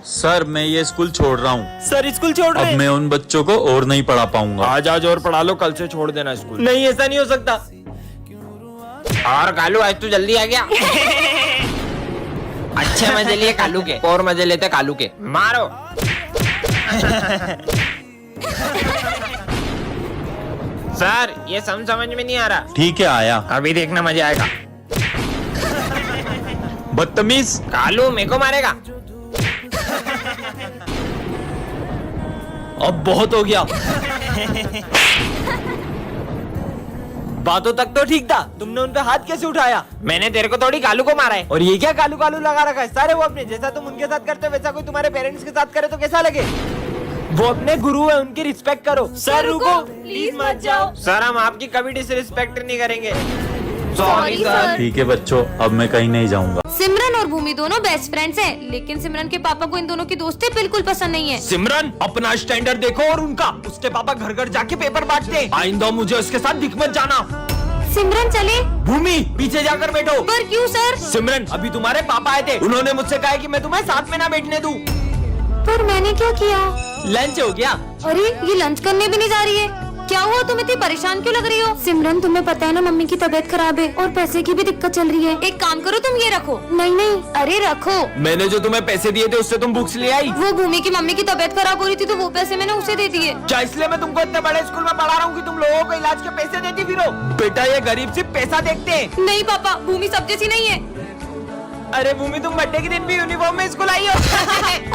Sir मैं ये school छोड़ रहा हूँ। सर स्कूल छोड़ रहे अब हैं? मैं उन बच्चों को और नहीं पढ़ा पाऊंगा। आज और पढ़ा लो, कल से छोड़ देना स्कूल। नहीं, ऐसा नहीं हो सकता। और कालू आज तू जल्दी आ गया। अच्छे मजे लिए कालू के, और मजे लेते कालू के। मारो। सर ये समझ में नहीं आ रहा। ठीक है आया। अभी देखना मजा आएगा। बदतमीज। कालू मेरे को मारेगा। अब बहुत हो गया। बातों तक तो ठीक था, तुमने उन पे हाथ कैसे उठाया? मैंने तेरे को थोड़ी कालू को मारा है। और ये क्या कालू कालू लगा रखा है? सारे वो अपने जैसा तुम उनके साथ करते हो वैसा कोई तुम्हारे पेरेंट्स के साथ करे तो कैसा लगे? वो अपने गुरु है, उनकी रिस्पेक्ट करो। सर रुको, प्लीज मत जाओ। सर हम आपकी कभी डिसरिस्पेक्ट नहीं करेंगे। Sorry sir. ठीक है बच्चों, अब मैं कहीं नहीं जाऊंगा। सिमरन और भूमि दोनों बेस्ट फ्रेंड्स हैं, लेकिन सिमरन के पापा को इन दोनों की दोस्ती बिल्कुल पसंद नहीं है। सिमरन अपना स्टैंडर्ड देखो और उनका। उसके पापा घर घर जाके पेपर बांटते हैं। आइंदा मुझे उसके साथ दिख मत जाना। सिमरन चले। भूमि पीछे जाकर बैठो। पर क्यों सर? सिमरन अभी तुम्हारे पापा आए थे, उन्होंने मुझसे कहा कि मैं तुम्हें साथ में ना बैठने दूं। पर मैंने क्या किया? लंच हो गया। अरे ये लंच करने भी नहीं जा रही है। क्या हुआ, तुम इतनी परेशान क्यों लग रही हो? सिमरन तुम्हें पता है ना मम्मी की तबीयत खराब है और पैसे की भी दिक्कत चल रही है। एक काम करो, तुम ये रखो। नहीं नहीं, अरे रखो। मैंने जो तुम्हें पैसे दिए थे उससे तुम बुक्स ले आई? वो भूमि की मम्मी की तबीयत खराब हो रही थी तो वो पैसे मैंने उसे दे दिए। क्या इसलिए मैं तुमको इतने बड़े स्कूल में पढ़ा रहा हूँ कि तुम लोगों को इलाज के पैसे देती फिरो? बेटा ये गरीब सिर्फ पैसा देखते हैं। नहीं पापा, भूमि सब जैसी नहीं है। अरे भूमि तुम बर्थडे के दिन भी यूनिफॉर्म में स्कूल आई हो।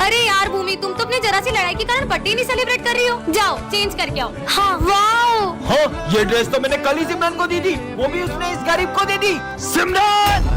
अरे यार भूमि, तुम तो अपनी जरा सी लड़ाई के कारण बर्थडे नहीं सेलिब्रेट कर रही हो। जाओ चेंज करके आओ। हाँ वाओ। हाँ ये ड्रेस तो मैंने कल ही सिमरन को दी थी, वो भी उसने इस गरीब को दे दी। सिमरन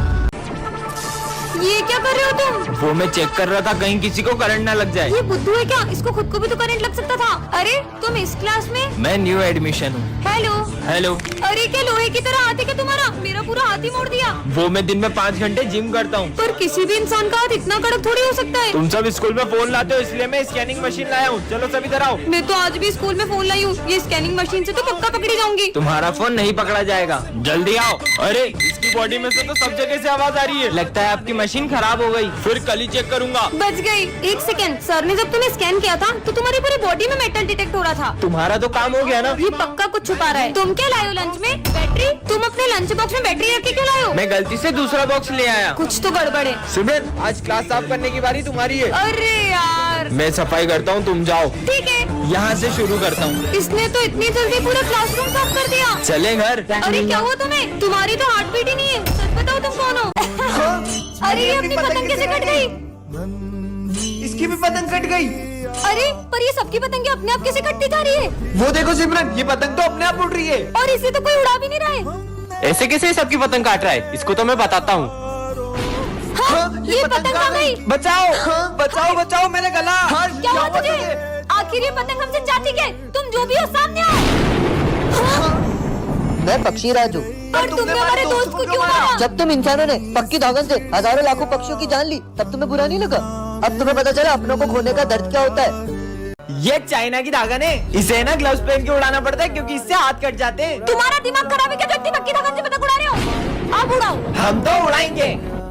ये क्या कर रहे हो तुम? वो मैं चेक कर रहा था कहीं किसी को करंट ना लग जाए। ये बुद्धू है क्या? इसको खुद को भी तो करंट लग सकता था। अरे तुम इस क्लास में? मैं न्यू एडमिशन हूँ। हेलो। हेलो। अरे क्या लोहे की तरह हाथ है क्या तुम्हारा? मेरा पूरा हाथ ही मोड़ दिया। वो मैं दिन में 5 घंटे जिम करता हूँ। पर किसी भी इंसान का हाथ इतना कड़क थोड़ी हो सकता है। तुम सब स्कूल में फोन लाते हो इसलिए मैं स्कैनिंग मशीन लाया हूँ। चलो सब इधर आओ। मैं तो आज भी स्कूल में फोन लाई हूँ। ये स्कैनिंग मशीन से तो पक्का पकड़ी जाऊंगी। तुम्हारा फोन नहीं पकड़ा जाएगा, जल्दी आओ। अरे इसकी बॉडी में से तो सब जगह से आवाज आ रही है। लगता है आपकी मशीन खराब हो गई। फिर कल ही चेक करूंगा। बच गई। एक सेकंड, सर ने जब तुम्हें स्कैन किया था तो तुम्हारी पूरी बॉडी में मेटल डिटेक्ट हो रहा था। तुम्हारा तो काम हो गया ना। ये पक्का कुछ छुपा रहा है। तुम क्या लाए हो लंच में? बैटरी? तुम अपने लंच बॉक्स में बैटरी रख के क्यों लाए हो? मैं गलती से दूसरा बॉक्स ले आया। कुछ तो गड़बड़ है। सिमरन आज क्लास साफ करने की बारी तुम्हारी है। अरे यार। मैं सफाई करता हूँ, तुम जाओ। ठीक है, यहाँ से शुरू करता हूँ। इसने तो इतनी जल्दी पूरा क्लासरूम साफ कर दिया। चले घर। अरे क्या हुआ तुम्हें? तुम्हारी तो हार्ट बीट ही नहीं है। सच बताओ तुम कौन हो? अरे ये अपनी पतंग कैसे कट गई? इसकी भी पतंग कट गई। अरे पर ये सबकी पतंगे अपने आप कैसे कटती जा रही है? वो देखो सिमरन, ये पतंग तो अपने आप उड़ रही है। और इसे तो कोई उड़ा भी नहीं रहा है। ऐसे कैसे सबकी पतंग काट रहा है? इसको तो मैं बताता हूँ। हाँ, ये पतंग आ गई। बचाओ बचाओ बचाओ मेरा गला। क्या हुआ तुझे? आखिर ये पतंग हमसे चाहती क्या है? तुम जो भी हो सामने आओ। मैं पक्षी राजू। पर तुमने हमारे दोस्त को क्यों मारा? जब तुम इंसानों ने पक्की धागन से हजारों लाखों पक्षियों की जान ली तब तुम्हें बुरा नहीं लगा? अब तुम्हें पता चला अपनों को खोने का दर्द क्या होता है। ये चाइना की धागन है, इसे ना ग्लव्स पहन के उड़ाना पड़ता है क्योंकि इससे हाथ कट जाते हैं। तुम्हारा दिमाग खराब है क्या? जो इतनी पक्की धागन से पतंग उड़ा रहे हो? आप उड़ाओ। हम तो उड़ाएंगे।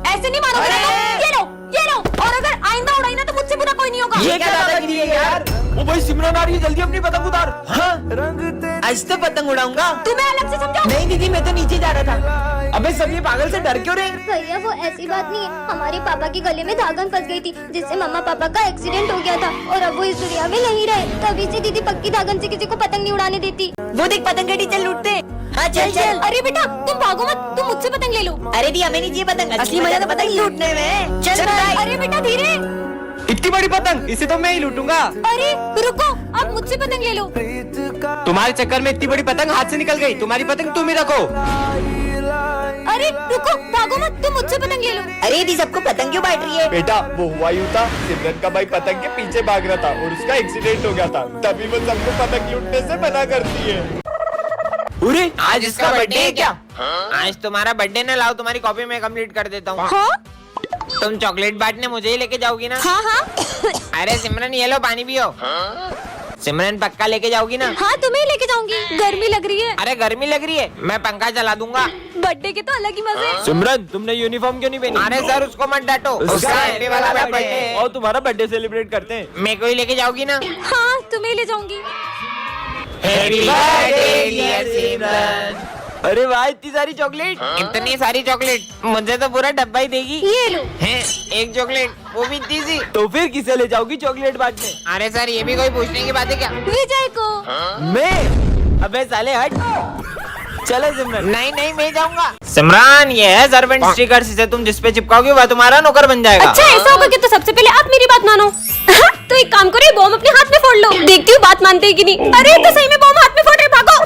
ऐसे नहीं मारोगे ना? ये लो ये लो। और अगर आइंदा उड़ाई ना तो मुझसे बुरा कोई नहीं होगा। ये क्या दादागिरी है यार? ओ भाई सिमरन आ रही है, जल्दी अपनी पतंग उतार। हाँ आज तो पतंग उड़ाऊंगा। तुम्हें अलग से समझाओ। नहीं दीदी मैं तो नीचे जा रहा था। अबे सब ये पागल से डर क्यों रहे? भैया वो ऐसी बात नहीं है, हमारे पापा के गले में धागन फंस गई थी जिससे मम्मा पापा का एक्सीडेंट हो गया था और अब वो इस दुनिया में नहीं रहे। तभी से दीदी पक्की धागन से किसी को पतंग नहीं उड़ाने देती। वो देख पतंग टीचर लूटते। हाँ चल चल। अरे बेटा तुम भागो मत, तुम मुझसे पतंग ले लो। अरे दी हमें नहीं चाहिए पतंग, असली मजा तो पतंग लूटने में। चल भाई। अरे बेटा धीरे। इतनी बड़ी पतंग, इसे तो मैं ही लूटूंगा। अरे रुको, आप मुझसे पतंग ले लो। तुम्हारे चक्कर में इतनी बड़ी पतंग हाथ से निकल गई। तुम्हारी पतंग तुम ही रखो। अरे रुको, भागो मत, तुम मुझसे पतंग ले लो। अरे दी सबको पतंग क्यों बांट रही है? बेटा वो हुआ यूं था, सिमरन का भाई पतंग के पीछे भाग रहा था और उसका एक्सीडेंट हो गया था, तभी वो सबको पतंग लूटने से मना करती है। अरे आज इसका बर्थडे है क्या? आज तुम्हारा बर्थडे ना लाओ, तुम्हारी कॉपी में कंप्लीट कर देता हूँ। हाँ तुम चॉकलेट बांटने मुझे ही लेके जाओगी ना? हाँ हाँ। अरे सिमरन ये लो पानी पियो। सिमरन पक्का लेके जाओगी ना? हाँ तुम्हें लेके जाऊंगी, गर्मी लग रही है। अरे गर्मी लग रही है, मैं पंखा चला दूंगा। बर्थडे के तो अलग ही मजे हैं। सिमरन तुमने यूनिफॉर्म क्यों नहीं पहनी? अरे सर उसको मत डांटो, उसका हैप्पी वाला बर्थडे है। और तुम्हारा बर्थडे सेलिब्रेट करते हैं। मेरे को ही लेके जाओगी ना? हाँ तुम्हें ले जाऊंगी। हैप्पी बर्थडे डियर सिमरन। अरे वाह इतनी सारी चॉकलेट। इतनी सारी चॉकलेट, मुझे तो पूरा डब्बा ही देगी। ये लो। हैं, एक चॉकलेट, वो भी इतनी सी। तो फिर किसे ले जाओगी चॉकलेट बांटने? अरे सर ये भी कोई पूछने की बात है क्या? विजय को। मैं? अबे साले हट। चलो सिमरन। नहीं नहीं मैं जाऊंगा। सिमरन ये है सर्वेंट स्टिकर, इसे तुम जिस पे चिपकाओगे वह तुम्हारा नौकर बन जाएगा। अच्छा ऐसा होगा कि तो सबसे पहले आप मेरी बात मानो। तो एक काम करो, ये बॉम्ब अपने हाथ में फोड़ लो, देखती हूँ बात मानते हैं कि नहीं। अरे तो सही में बॉम्ब हाथ में फोड़ रहे, भागो।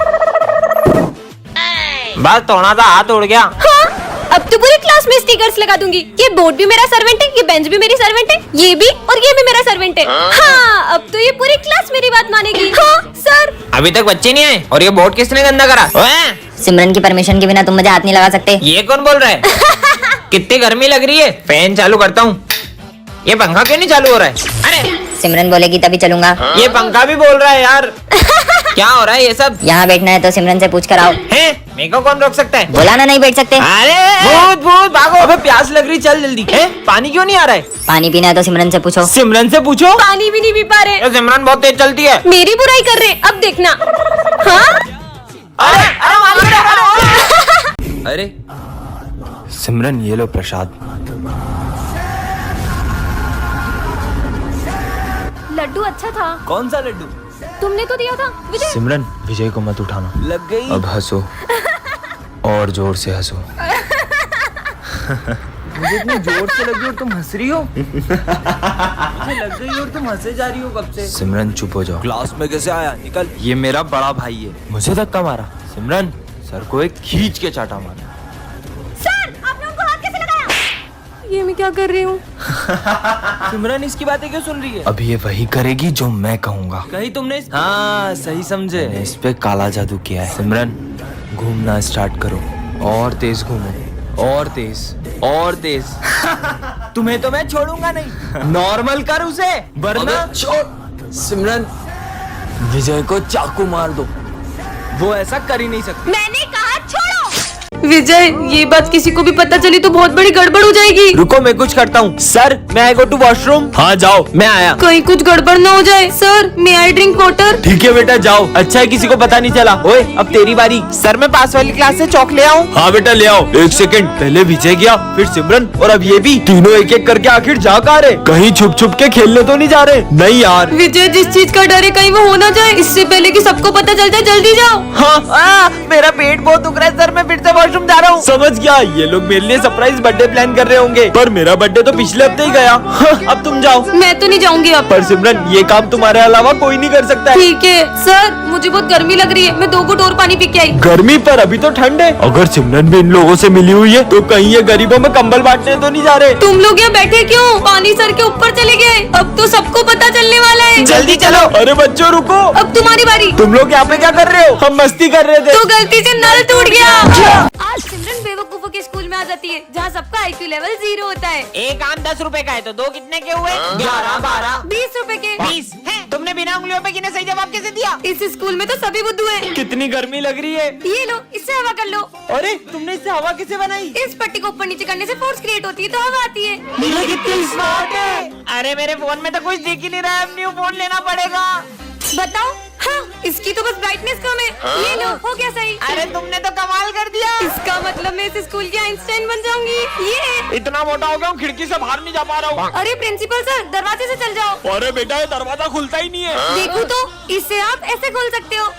बस थोड़ा सा हाथ उड़ गया। हाँ अब तो पूरी क्लास में स्टिकर्स लगा दूंगी। ये बोर्ड भी मेरा सर्वेंट है, ये बेंच भी मेरी सर्वेंट है, ये भी और ये भी मेरा सर्वेंट है। हाँ अब तो ये पूरी क्लास मेरी बात मानेगी। हाँ सर। अभी तक बच्चे नहीं आए और ये बोर्ड किसने गंदा करा? ओए, सिमरन की परमिशन के बिना तुम मुझे हाथ नहीं लगा सकते। ये कौन बोल रहा है? कितनी गर्मी लग रही है, फैन चालू करता हूँ। ये पंखा क्यों नहीं चालू हो रहा है? अरे सिमरन बोलेगी तभी चलूंगा। ये पंखा भी बोल रहा है यार। क्या हो रहा है ये सब? यहाँ बैठना है तो सिमरन से पूछ कर आओ। हैं? मेरे को कौन रोक सकता है? बोला ना नहीं बैठ सकते। अरे भूत भूत भागो। अबे प्यास लग रही, चल जल्दी। हैं? पानी क्यों नहीं आ रहा है? पानी पीना है तो सिमरन से पूछो। सिमरन से पूछो। पानी भी नहीं पी पा रहे, ये सिमरन बहुत तेज चलती है। मेरी बुराई कर रहे, अब देखना। हाँ अरे सिमरन ये लो प्रसाद। लड्डू अच्छा था। कौन सा लड्डू? तुमने तो दिया था विजय। सिमरन विजय को मत उठाना। लग गई। अब हंसो और जोर से हंसो। मुझे इतनी जोर से लगी और तुम हंस रही हो। मुझे लग गई और तुम हंसे जा रही हो कब से। सिमरन चुप हो जाओ। क्लास में कैसे आया? निकल। ये मेरा बड़ा भाई है। मुझे धक्का मारा। सिमरन सर को एक खींच के चाटा मारा। सर आपने उनको हाथ कैसे लगाया? ये मैं क्या कर रही हूँ? सिमरन इसकी बातें क्यों सुन रही है? अब ये वही करेगी जो मैं कहूँगा। कहीं तुमने हाँ सही समझे। मैंने इस पे काला जादू किया है। सिमरन घूमना स्टार्ट करो और तेज घूमो और तेज और तेज। तुम्हें तो मैं छोड़ूंगा नहीं। नॉर्मल कर उसे वरना। छोड़। सिमरन विजय को चाकू मार दो। वो ऐसा कर ही नहीं सकती। मैंने कहा छोड़ो। विजय ये बात किसी को भी पता चली तो बहुत बड़ी गड़बड़ हो जाएगी। रुको मैं कुछ करता हूँ। सर मैं आई गो टू वॉशरूम। हाँ जाओ। मैं आया। कहीं कुछ गड़बड़ ना हो जाए। सर मैं आई ड्रिंक वाटर। ठीक है बेटा जाओ। अच्छा है किसी को पता नहीं चला। ओए अब तेरी बारी। सर मैं पास वाली क्लास से चौक ले आऊं? हाँ बेटा ले आओ। एक सेकंड, पहले विजय गया फिर सिमरन और अब ये भी। तीनों एक एक करके आखिर जा कहाँ रहे? कहीं छुप छुप के खेलने तो नहीं जा रहे? नहीं यार। विजय जिस चीज का डर है कहीं वो हो ना जाए, इससे पहले कि सबको पता चल जाए जल्दी जाओ। हाँ मेरा पेट बहुत दुख रहा है सर, मैं फिर से वॉशरूम जा रहा हूँ। समझ गया, ये लोग मेरे लिए सरप्राइज बर्थडे प्लान कर रहे होंगे, पर मेरा बर्थडे तो पिछले हफ्ते ही गया। हाँ, अब तुम जाओ। मैं तो नहीं जाऊंगी अब। पर सिमरन ये काम तुम्हारे अलावा कोई नहीं कर सकता है। ठीक है सर, मुझे बहुत गर्मी लग रही है, मैं 2 घूंट और पानी पी के आई। गर्मी पर अभी तो ठंड है। अगर सिमरन भी इन लोगों से मिली हुई है तो कहीं ये गरीबों में कंबल बांटने तो नहीं जा रहे? तुम लोग यहाँ बैठे क्यों? पानी सर के ऊपर चले गए, अब तो सबको पता चलने वाला है। जल्दी चलो। अरे बच्चों रुको, अब तुम्हारी बारी। तुम लोग यहाँ पे क्या कर रहे हो? हम मस्ती कर रहे थे। तो गलती से नल टूट गया। आज सिमरन बेवकूफों के स्कूल में आ जाती है जहाँ सबका IQ लेवल 0 होता है। एक आम 10 रुपए का है तो 2 कितने के हुए? 11, 12, 20 रुपए के। 20 है। तुमने बिना उंगलियों पे गिने सही जवाब कैसे दिया? इस स्कूल में तो सभी बुद्धू हैं। कितनी गर्मी लग रही है। ये लो, इससे हवा कर लो। अरे तुमने इससे हवा कैसे बनाई? इस पट्टी को ऊपर नीचे करने से फोर्स क्रिएट होती है तो हवा आती है। कितनी स्मार्ट है। अरे मेरे फोन में तो कुछ दिख ही नहीं रहा है, अब न्यू फोन लेना पड़ेगा। बताओ। हाँ इसकी तो बस ब्राइटनेस कम है। ये लो हो गया सही। अरे तुमने तो कमाल कर दिया। इसका मतलब मैं इस स्कूल की आइंस्टाइन बन जाऊंगी। ये इतना मोटा हो गया हूँ, खिड़की से बाहर नहीं जा पा रहा हूँ। अरे प्रिंसिपल सर दरवाजे से चल जाओ। अरे बेटा ये दरवाजा खुलता ही नहीं है। देखो तो इससे आप ऐसे खोल सकते हो।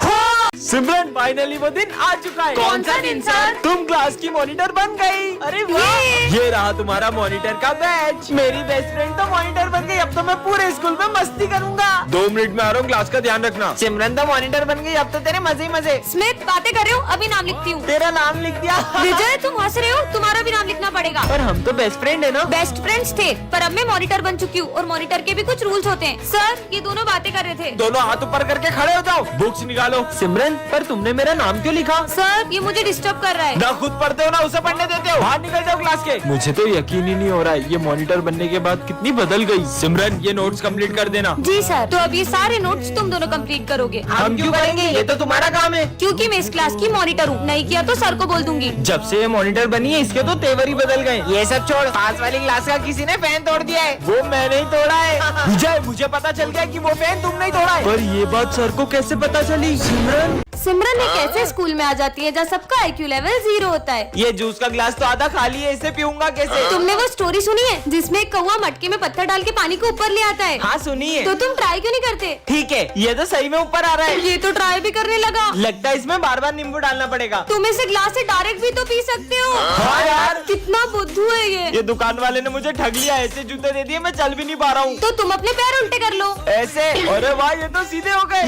सिमरन फाइनली वो दिन आ चुका है। कौन सा दिन सर? तुम क्लास की मॉनिटर बन गई। अरे वाह, ये रहा तुम्हारा मॉनिटर का बैच। मेरी बेस्ट फ्रेंड तो मॉनिटर बन गई, अब तो मैं पूरे स्कूल में मस्ती करूंगा। 2 मिनट में आ रहा हूँ, क्लास का ध्यान रखना। सिमरन तो मॉनिटर बन गई, अब तो तेरे मजे ही मजे। स्मिथ बातें कर रहे हो, अभी नाम लिखती हूँ। तेरा नाम लिख दिया। विजय तुम हंस रहे हो, तुम्हारा भी नाम लिखना पड़ेगा। पर हम तो बेस्ट फ्रेंड है ना। बेस्ट फ्रेंड्स थे, पर अब मैं मॉनिटर बन चुकी हूँ और मॉनिटर के भी कुछ रूल्स होते हैं। सर ये दोनों बातें कर रहे थे। दोनों हाथ ऊपर करके खड़े हो जाओ। बुक्स निकालो। सिमरन पर तुमने मेरा नाम क्यों लिखा? सर ये मुझे डिस्टर्ब कर रहा है। ना खुद पढ़ते हो ना उसे पढ़ने देते हो। बाहर निकल जाओ क्लास के। मुझे तो यकीन ही नहीं हो रहा है, ये मॉनिटर बनने के बाद कितनी बदल गई। सिमरन सिमरन ये नोट्स कंप्लीट कर देना। जी सर। तो अब ये सारे नोट्स तुम दोनों कंप्लीट करोगे। हम क्यों करेंगे, ये तो तुम्हारा काम है। क्योंकि मैं इस क्लास की मॉनिटर हूँ, नहीं किया तो सर को बोल दूंगी। जब से ये मॉनिटर बनी है इसके तो तेवर ही बदल गए। ये सब छोड़, पास वाली क्लास का किसी ने फैन तोड़ दिया है। वो मैंने ही तोड़ा है। विजय मुझे पता चल गया कि वो फैन तुमने ही तोड़ा है। पर ये बात सर को कैसे पता चली? सिमरन सिमरन एक ऐसे स्कूल में आ जाती है जहाँ सबका IQ लेवल 0 होता है। ये जूस का ग्लास तो आधा खाली है, इसे पीऊंगा कैसे? तुमने वो स्टोरी सुनी है जिसमें एक कौवा मटके में पत्थर डाल के पानी को ऊपर ले आता है? हाँ सुनिए। तो तुम ट्राई क्यों नहीं करते? ठीक है, ये तो सही में ऊपर आ रहा है। ये तो ट्राई भी करने लगा। लगता है इसमें बार बार नींबू डालना पड़ेगा। तुम इसे ग्लास से डायरेक्ट भी तो पी सकते हो। हाँ यार, कितना बुद्धू है ये दुकान वाले ने मुझे ठग लिया। ऐसे जूते दे दिए, मैं चल भी नहीं पा रहा हूँ। तो तुम अपने पैर उल्टे कर लो। ऐसे? अरे वाह, ये तो सीधे हो गए।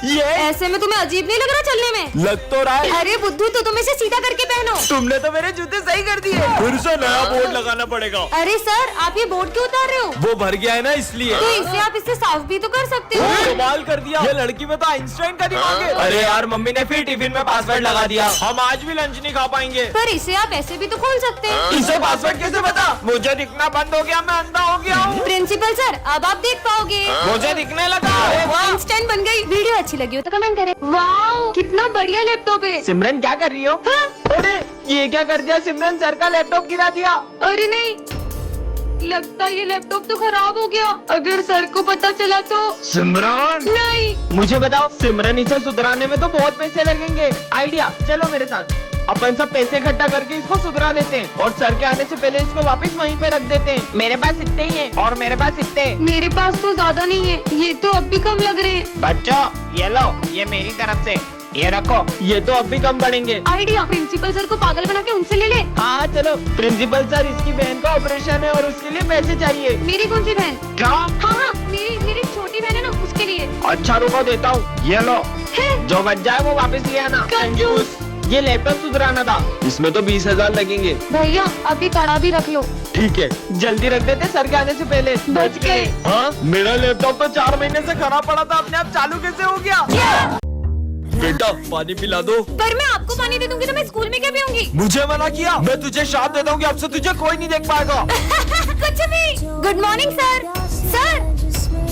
ये ऐसे में तुम्हें अजीब नहीं लग रहा चलने में? लग तो रहा है। अरे बुद्धू, तो तुम इसे सीधा करके पहनो। तुमने तो मेरे जूते सही कर दिए। फिर से नया बोर्ड लगाना पड़ेगा। अरे सर, आप ये बोर्ड क्यों उतार रहे हो? वो भर गया है ना, इसलिए। तो इसे आप इससे साफ भी तो कर सकते हो। कमाल कर दिया, ये लड़की में तो आइंस्टाइन का दिमाग है। अरे यार, मम्मी ने फिर टिफिन में पासवर्ड लगा दिया। हम आज भी लंच नहीं खा पाएंगे। पर इसे आप ऐसे भी तो खोल सकते हैं। इसे पासवर्ड कैसे पता? मुझे दिखना बंद हो गया, मैं अंधा हो गया हूँ। प्रिंसिपल सर, अब आप देख पाओगे। मुझे दिखने लगा। आइंस्टाइन बन गई। वीडियो अच्छी लगी हो तो कमेंट करें। वाओ, कितना बढ़िया लैपटॉप है। सिमरन क्या कर रही हो? अरे ये क्या कर दिया सिमरन? सर का लैपटॉप गिरा दिया। अरे नहीं, लगता ये लैपटॉप तो खराब हो गया। अगर सर को पता चला तो? सिमरन नहीं। मुझे बताओ सिमरन, इसे सुधराने में तो बहुत पैसे लगेंगे। आइडिया, चलो मेरे साथ। अपन सब पैसे इकट्ठा करके इसको सुधरा देते हैं और सर के आने से पहले इसको वापस वहीं पे रख देते हैं। मेरे पास इतने ही है और मेरे पास इतने। मेरे पास तो ज्यादा नहीं है, ये तो अब भी कम लग रहे हैं। बच्चों ये लो, ये मेरी तरफ से, ये रखो। ये तो अब भी कम पड़ेंगे। आइडिया, प्रिंसिपल सर को पागल बना के उनसे ले ले। हाँ चलो। प्रिंसिपल सर, इसकी बहन का ऑपरेशन है और उसके लिए पैसे चाहिए। मेरी कौन सी बहन? क्या? हाँ, मेरी छोटी बहन है ना, उसके लिए। अच्छा रुको, देता हूँ। ये लो, जो बच जाए वो वापस ले आना। कंजूस। ये लैपटॉप सुधराना था, इसमें तो 20,000 लगेंगे। भैया अभी कड़ा भी रख लो। ठीक है, जल्दी रख देते सर के आने से पहले। बच गए। हाँ, मेरा लैपटॉप तो 4 महीने से खराब पड़ा था, अपने आप चालू कैसे हो गया? बेटा पानी पिला दो। पर मैं आपको पानी दे दूंगी तो मैं स्कूल में क्या पीऊंगी? मुझे मना किया। मैं तुझे श्राप देता हूँ कि अब से तुझे कोई नहीं देख पाएगा। कुछ भी। Good morning sir. सर,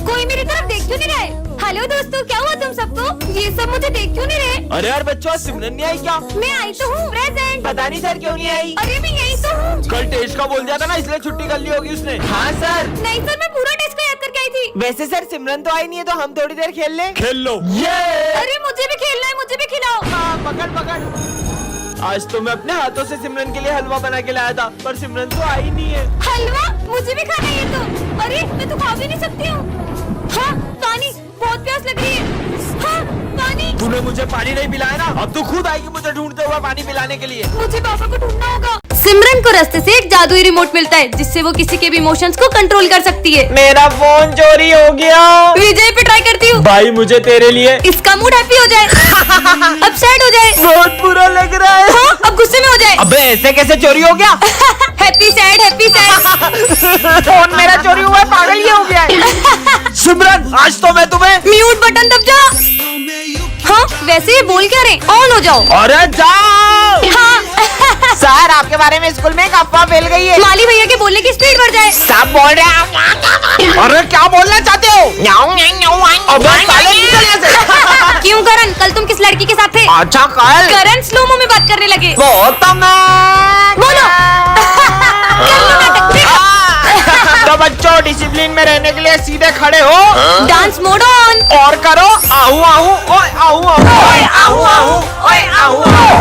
कोई मेरी तरफ देख क्यों नहीं रहे? हेलो दोस्तों, क्या हुआ तुम सबको? ये सब मुझे देख क्यों नहीं रहे? अरे यार बच्चों, सिमरन नहीं आई क्या? मैं आई तो हूँ, प्रेजेंट। पता नहीं सर क्यों नहीं आई। अरे मैं यही तो हूँ। कल टेस्ट का बोल दिया था ना, इसलिए छुट्टी कर ली होगी उसने। हाँ सर। नहीं सर, मैं पूरा टेस्ट को याद करके आई थी। वैसे सर सिमरन तो आई नहीं है, तो हम थोड़ी देर खेल लें। खेल लो। ये अरे मुझे भी खेलना है, मुझे भी खिलाओ। हाँ, पकड़ पकड़। आज तो मैं अपने हाथों से सिमरन के लिए हलवा बना के लाया था, पर सिमरन तो आई नहीं है। हलवा? मुझे भी खाना है ये तो। अरे मैं तो खा भी नहीं सकती हूँ। हाँ, पानी, बहुत प्यास लग रही है। हाँ, पानी। तूने मुझे पानी नहीं पिलाया ना, अब तू खुद आएगी मुझे ढूंढते हुए पानी पिलाने के लिए। मुझे पापा को ढूंढना होगा। सिमरन को रास्ते से एक जादुई रिमोट मिलता है जिससे वो किसी के भी इमोशंस को कंट्रोल कर सकती है। मेरा फोन चोरी हो गया। विजय पे ट्राई करती हूँ। भाई मुझे तेरे लिए। इसका मूड हैप्पी हो जाए, अब सैड हो जाए, बहुत बुरा लग रहा है। हाँ, अब गुस्से में हो जाए। अबे ऐसे कैसे चोरी हो गया? Happy sad, happy sad. Phone मेरा चोरी हुआ है, पागल ही हो गया है। सिमरन, आज तो मैं तुम्हें। म्यूट बटन दब जा। हाँ, वैसे ये बोल क्या रहे? ऑन हो जाओ। अरे जाओ। हाँ। सर आपके बारे में स्कूल में एक अफवाह फैल गई है। माली भैया के बोलने की स्पीड बढ़ जाए। सब बोल रहे हैं। अरे क्या बोलना चाहते हो? अबे साले निकल यहाँ से। क्यों करण, कल तुम किस लड़की के साथ थे? अच्छा कल करण स्लोमो में बात करने लगे। बोलो। कर लो नाटक। तो बच्चों, डिसिप्लिन में रहने के लिए सीधे खड़े हो। Dance mode on. और करो आहू आहू, ओए आहू आहू, ओए आहू आहू, ओए आहू आहू।